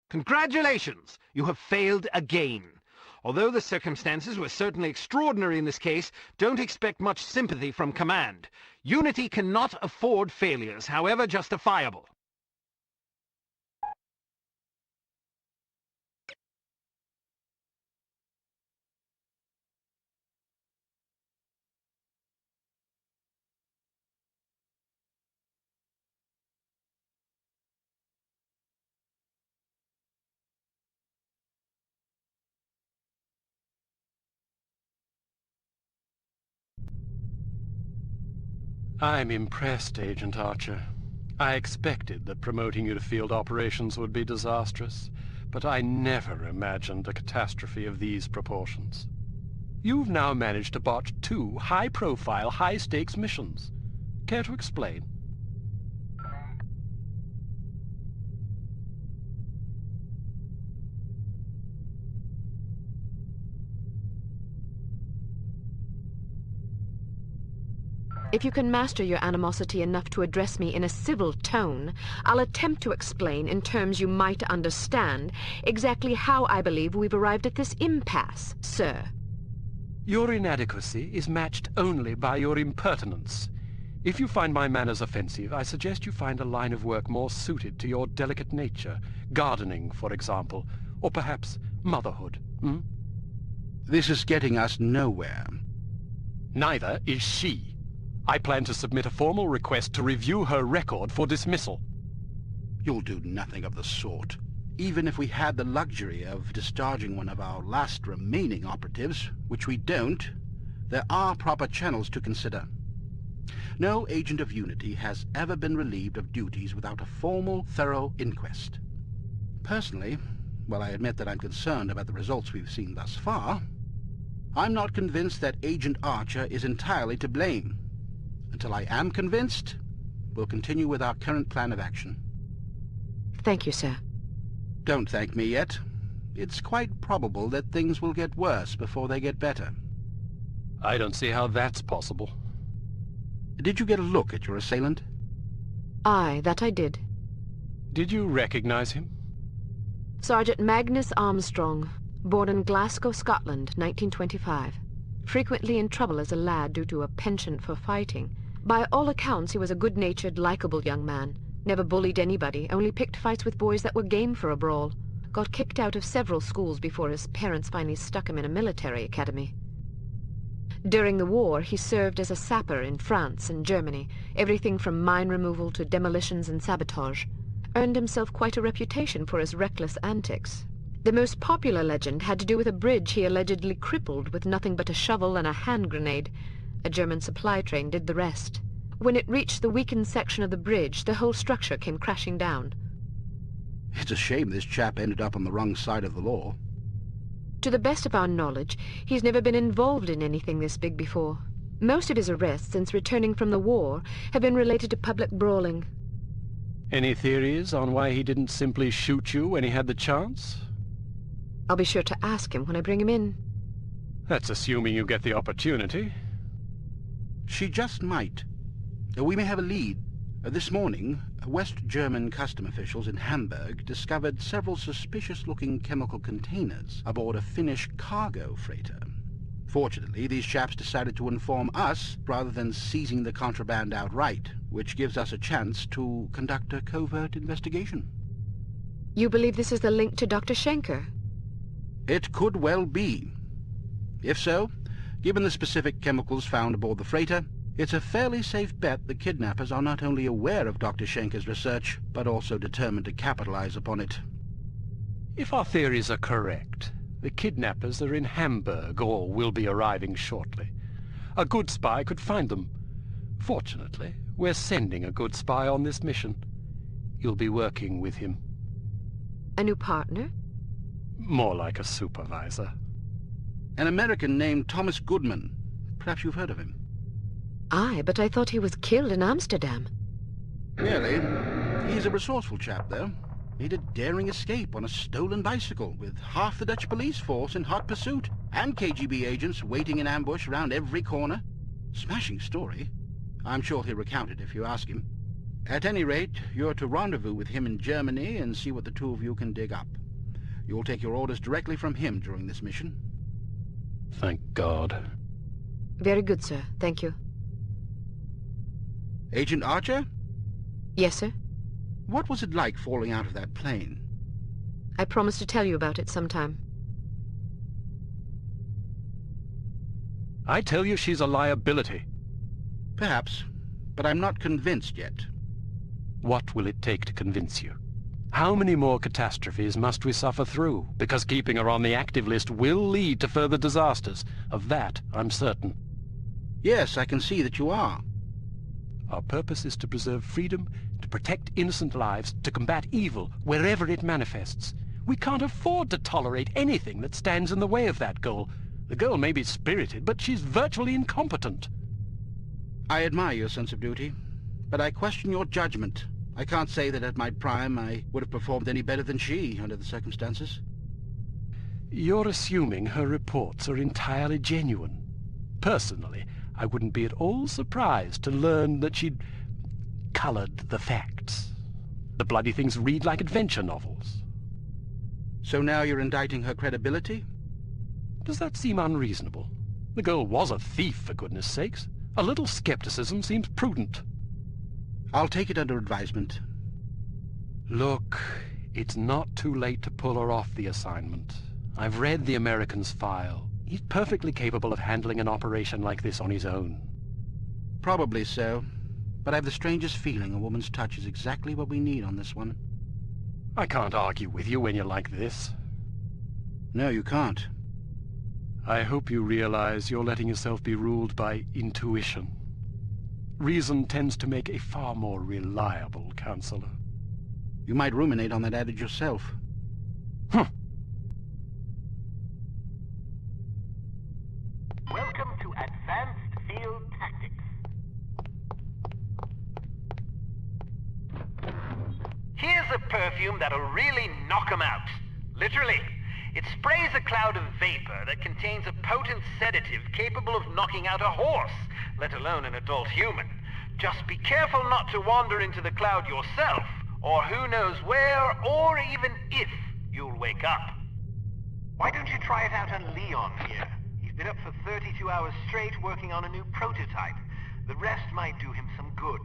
Congratulations! You have failed again. Although the circumstances were certainly extraordinary in this case, don't expect much sympathy from command. Unity cannot afford failures, however justifiable. I'm impressed, Agent Archer. I expected that promoting you to field operations would be disastrous, but I never imagined a catastrophe of these proportions. You've now managed to botch 2 high-profile, high-stakes missions. Care to explain? If you can master your animosity enough to address me in a civil tone, I'll attempt to explain in terms you might understand exactly how I believe we've arrived at this impasse, sir. Your inadequacy is matched only by your impertinence. If you find my manners offensive, I suggest you find a line of work more suited to your delicate nature. Gardening, for example, or perhaps motherhood. This is getting us nowhere. Neither is she. I plan to submit a formal request to review her record for dismissal. You'll do nothing of the sort. Even if we had the luxury of discharging one of our last remaining operatives, which we don't, there are proper channels to consider. No agent of Unity has ever been relieved of duties without a formal, thorough inquest. Personally, while I admit that I'm concerned about the results we've seen thus far, I'm not convinced that Agent Archer is entirely to blame. Until I am convinced, we'll continue with our current plan of action. Thank you, sir. Don't thank me yet. It's quite probable that things will get worse before they get better. I don't see how that's possible. Did you get a look at your assailant? Aye, that I did. Did you recognize him? Sergeant Magnus Armstrong, born in Glasgow, Scotland, 1925. Frequently in trouble as a lad due to a penchant for fighting. By all accounts, he was a good-natured, likable young man. Never bullied anybody, only picked fights with boys that were game for a brawl. Got kicked out of several schools before his parents finally stuck him in a military academy. During the war, he served as a sapper in France and Germany, everything from mine removal to demolitions and sabotage. Earned himself quite a reputation for his reckless antics. The most popular legend had to do with a bridge he allegedly crippled with nothing but a shovel and a hand grenade. A German supply train did the rest. When it reached the weakened section of the bridge, the whole structure came crashing down. It's a shame this chap ended up on the wrong side of the law. To the best of our knowledge, he's never been involved in anything this big before. Most of his arrests since returning from the war have been related to public brawling. Any theories on why he didn't simply shoot you when he had the chance? I'll be sure to ask him when I bring him in. That's assuming you get the opportunity. She just might. We may have a lead. This morning, West German custom officials in Hamburg discovered several suspicious-looking chemical containers aboard a Finnish cargo freighter. Fortunately, these chaps decided to inform us rather than seizing the contraband outright, which gives us a chance to conduct a covert investigation. You believe this is the link to Dr. Schenker? It could well be. If so, given the specific chemicals found aboard the freighter, it's a fairly safe bet the kidnappers are not only aware of Dr. Schenker's research, but also determined to capitalize upon it. If our theories are correct, the kidnappers are in Hamburg or will be arriving shortly. A good spy could find them. Fortunately, we're sending a good spy on this mission. You'll be working with him. A new partner? More like a supervisor. An American named Thomas Goodman. Perhaps you've heard of him. Aye, but I thought he was killed in Amsterdam. Really? He's a resourceful chap, though. Made a daring escape on a stolen bicycle with half the Dutch police force in hot pursuit and KGB agents waiting in ambush around every corner. Smashing story. I'm sure he'll recount it if you ask him. At any rate, you're to rendezvous with him in Germany and see what the two of you can dig up. You'll take your orders directly from him during this mission. Thank God. Very good, sir. Thank you. Agent Archer? Yes, sir? What was it like falling out of that plane? I promise to tell you about it sometime. I tell you she's a liability. Perhaps, but I'm not convinced yet. What will it take to convince you? How many more catastrophes must we suffer through? Because keeping her on the active list will lead to further disasters. Of that, I'm certain. Yes, I can see that you are. Our purpose is to preserve freedom, to protect innocent lives, to combat evil wherever it manifests. We can't afford to tolerate anything that stands in the way of that goal. The girl may be spirited, but she's virtually incompetent. I admire your sense of duty, but I question your judgment. I can't say that at my prime I would have performed any better than she under the circumstances. You're assuming her reports are entirely genuine. Personally, I wouldn't be at all surprised to learn that she'd colored the facts. The bloody things read like adventure novels. So now you're indicting her credibility? Does that seem unreasonable? The girl was a thief, for goodness sakes. A little skepticism seems prudent. I'll take it under advisement. Look, it's not too late to pull her off the assignment. I've read the American's file. He's perfectly capable of handling an operation like this on his own. Probably so, but I have the strangest feeling a woman's touch is exactly what we need on this one. I can't argue with you when you're like this. No, you can't. I hope you realize you're letting yourself be ruled by intuition. Reason tends to make a far more reliable counselor. You might ruminate on that adage yourself. Welcome to Advanced Field Tactics. Here's a perfume that'll really knock 'em out. Literally. It sprays a cloud of vapor that contains a potent sedative capable of knocking out a horse, let alone an adult human. Just be careful not to wander into the cloud yourself, or who knows where, or even if, you'll wake up. Why don't you try it out on Leon here? He's been up for 32 hours straight working on a new prototype. The rest might do him some good.